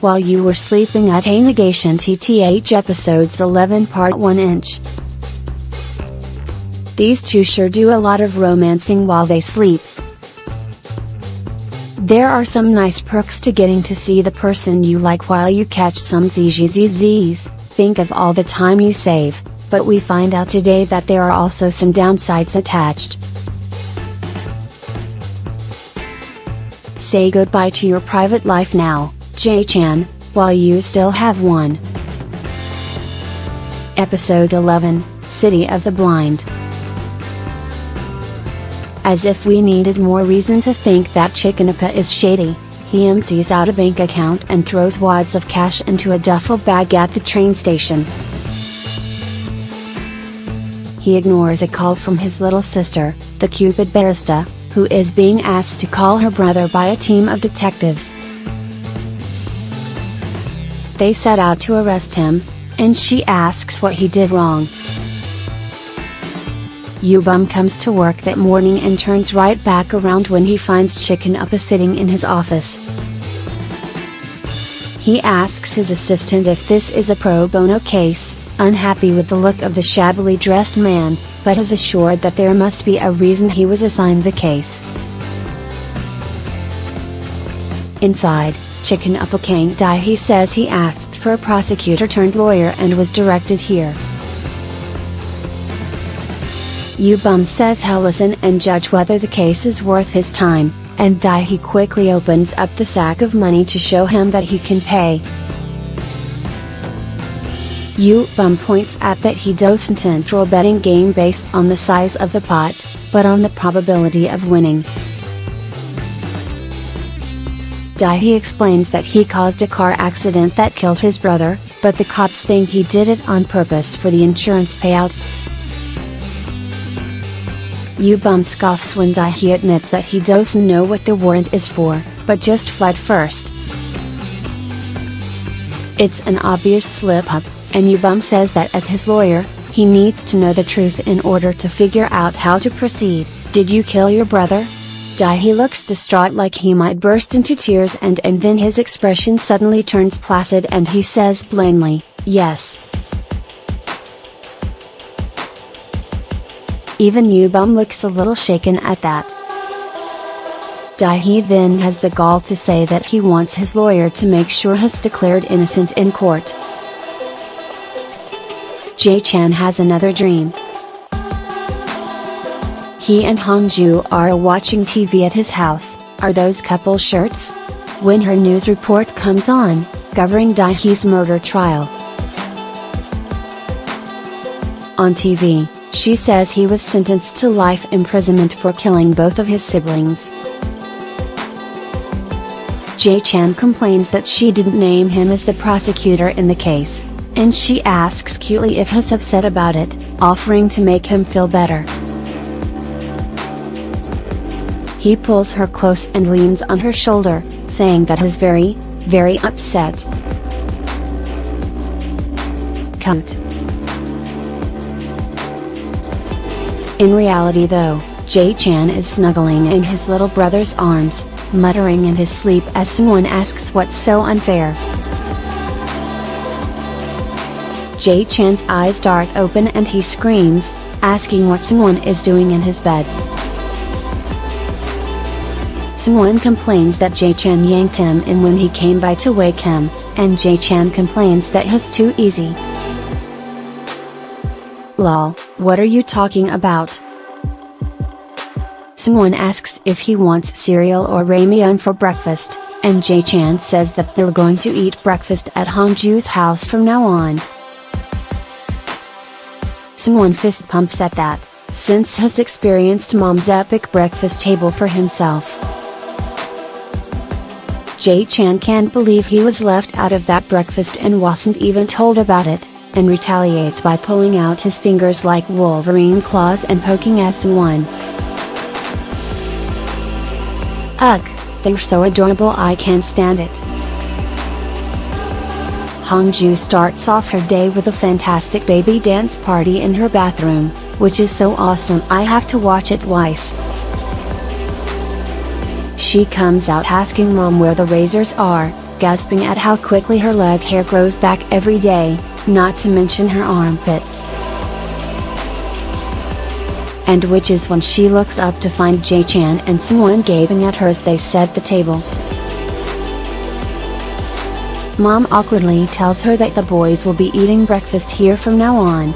while you were sleeping at a negation TTH episodes 11 part 1 inch. These two sure do a lot of romancing while they sleep. There are some nice perks to getting to see the person you like while you catch some ZZZZs. Think of all the time you save, but we find out today that there are also some downsides attached. Say goodbye to your private life now, Jae-chan, while you still have one. Episode 11, City of the Blind. As if we needed more reason to think that Chickenapa is shady, he empties out a bank account and throws wads of cash into a duffel bag at the train station. He ignores a call from his little sister, the Cupid barista, who is being asked to call her brother by a team of detectives. They set out to arrest him, and she asks what he did wrong. Yubum comes to work that morning and turns right back around when he finds Chickenapa sitting in his office. He asks his assistant if this is a pro bono case, unhappy with the look of the shabbily dressed man, but is assured that there must be a reason he was assigned the case. Inside, Chickenapa Kang Dae says he asked for a prosecutor turned lawyer and was directed here. Yubum says he'll listen and judge whether the case is worth his time, and Dae quickly opens up the sack of money to show him that he can pay. Yubum points out that he doesn't enter a betting game based on the size of the pot, but on the probability of winning. Dae explains that he caused a car accident that killed his brother, but the cops think he did it on purpose for the insurance payout. Yubum scoffs when Dae admits that he doesn't know what the warrant is for, but just fled first. It's an obvious slip-up, and Yubum says that as his lawyer, he needs to know the truth in order to figure out how to proceed. Did you kill your brother? Dae looks distraught like he might burst into tears and then his expression suddenly turns placid and he says blandly, yes. Even Yubum looks a little shaken at that. Dae then has the gall to say that he wants his lawyer to make sure he's declared innocent in court. Jae-chan has another dream. He and Hongju are watching TV at his house. Are those couple shirts? When her news report comes on, covering Daehee's murder trial. On TV, she says he was sentenced to life imprisonment for killing both of his siblings. Jae-chan complains that she didn't name him as the prosecutor in the case, and she asks cutely if he's upset about it, offering to make him feel better. He pulls her close and leans on her shoulder, saying that he's very, very upset. Cute. In reality though, Jae-chan is snuggling in his little brother's arms, muttering in his sleep as someone asks what's so unfair. Jae-chan's eyes dart open and he screams, asking what someone is doing in his bed. Someone complains that Jae-chan yanked him in when he came by to wake him, and Jae-chan complains that he's too easy. Lol, what are you talking about? Someone asks if he wants cereal or ramyeon for breakfast, and Jae-chan says that they're going to eat breakfast at Hongju's house from now on. Someone fist pumps at that, since he's experienced mom's epic breakfast table for himself. Jae-chan can't believe he was left out of that breakfast and wasn't even told about it, and retaliates by pulling out his fingers like Wolverine claws and poking S1. Ugh, they're so adorable I can't stand it. Hongju starts off her day with a fantastic baby dance party in her bathroom, which is so awesome I have to watch it twice. She comes out asking mom where the razors are, gasping at how quickly her leg hair grows back every day, not to mention her armpits. And which is when she looks up to find Jae-chan and Sungwon gaping at her as they set the table. Mom awkwardly tells her that the boys will be eating breakfast here from now on.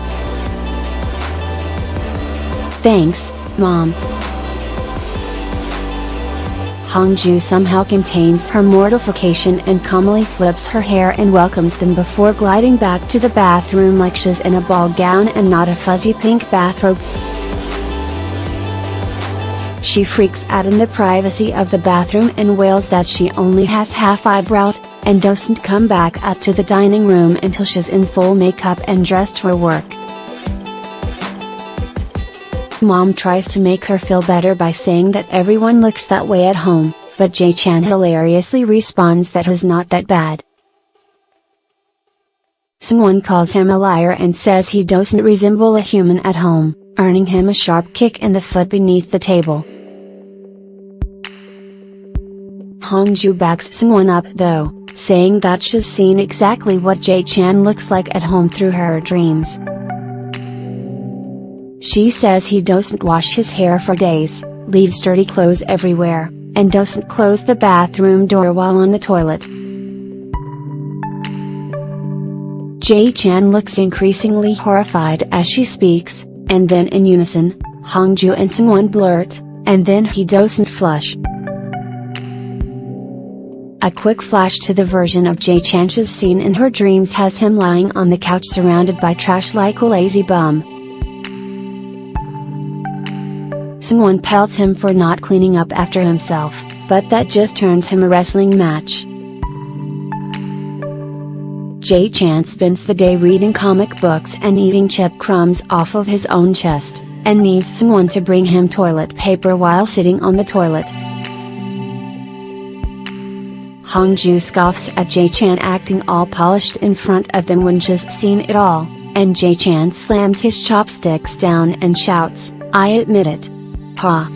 Thanks, Mom. Hongju somehow contains her mortification and calmly flips her hair and welcomes them before gliding back to the bathroom like she's in a ball gown and not a fuzzy pink bathrobe. She freaks out in the privacy of the bathroom and wails that she only has half eyebrows, and doesn't come back out to the dining room until she's in full makeup and dressed for work. Mom tries to make her feel better by saying that everyone looks that way at home, but Jae-chan hilariously responds that he's not that bad. Someone calls him a liar and says he doesn't resemble a human at home, earning him a sharp kick in the foot beneath the table. Hongju backs Sungwon up though, saying that she's seen exactly what Jae-chan looks like at home through her dreams. She says he doesn't wash his hair for days, leaves dirty clothes everywhere, and doesn't close the bathroom door while on the toilet. Jae-chan looks increasingly horrified as she speaks, and then in unison, Hongju and Sungwon blurt, and then he doesn't flush. A quick flash to the version of Jae-chan she's seen in her dreams has him lying on the couch surrounded by trash like a lazy bum. Someone pelts him for not cleaning up after himself, but that just turns him a wrestling match. Jae-chan spends the day reading comic books and eating chip crumbs off of his own chest, and needs someone to bring him toilet paper while sitting on the toilet. Hongju scoffs at Jae-chan acting all polished in front of them when she's seen it all, and Jae-chan slams his chopsticks down and shouts, "I admit it. Pa."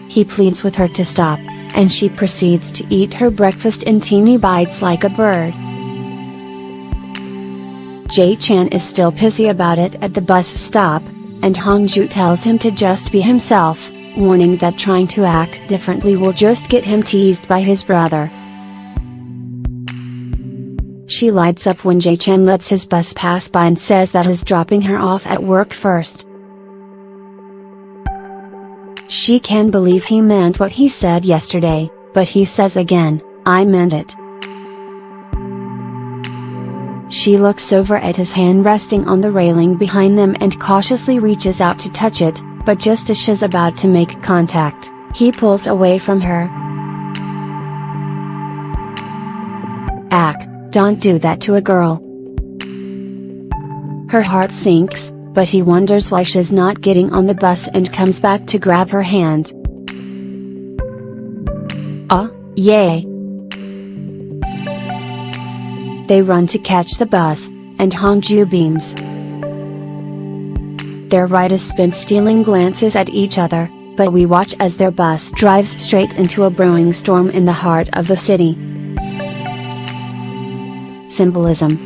He pleads with her to stop, and she proceeds to eat her breakfast in teeny bites like a bird. Jae-chan is still pissy about it at the bus stop, and Hongju tells him to just be himself, warning that trying to act differently will just get him teased by his brother. She lights up when Jae-chan lets his bus pass by and says that he's dropping her off at work first. She can believe he meant what he said yesterday, but he says again, "I meant it." She looks over at his hand resting on the railing behind them and cautiously reaches out to touch it, but just as she's about to make contact, he pulls away from her. "Ack, don't do that to a girl." Her heart sinks, but he wonders why she's not getting on the bus and comes back to grab her hand. "Oh, yay!" They run to catch the bus, and Hongju beams. Their riders spend stealing glances at each other, but we watch as their bus drives straight into a brewing storm in the heart of the city. Symbolism.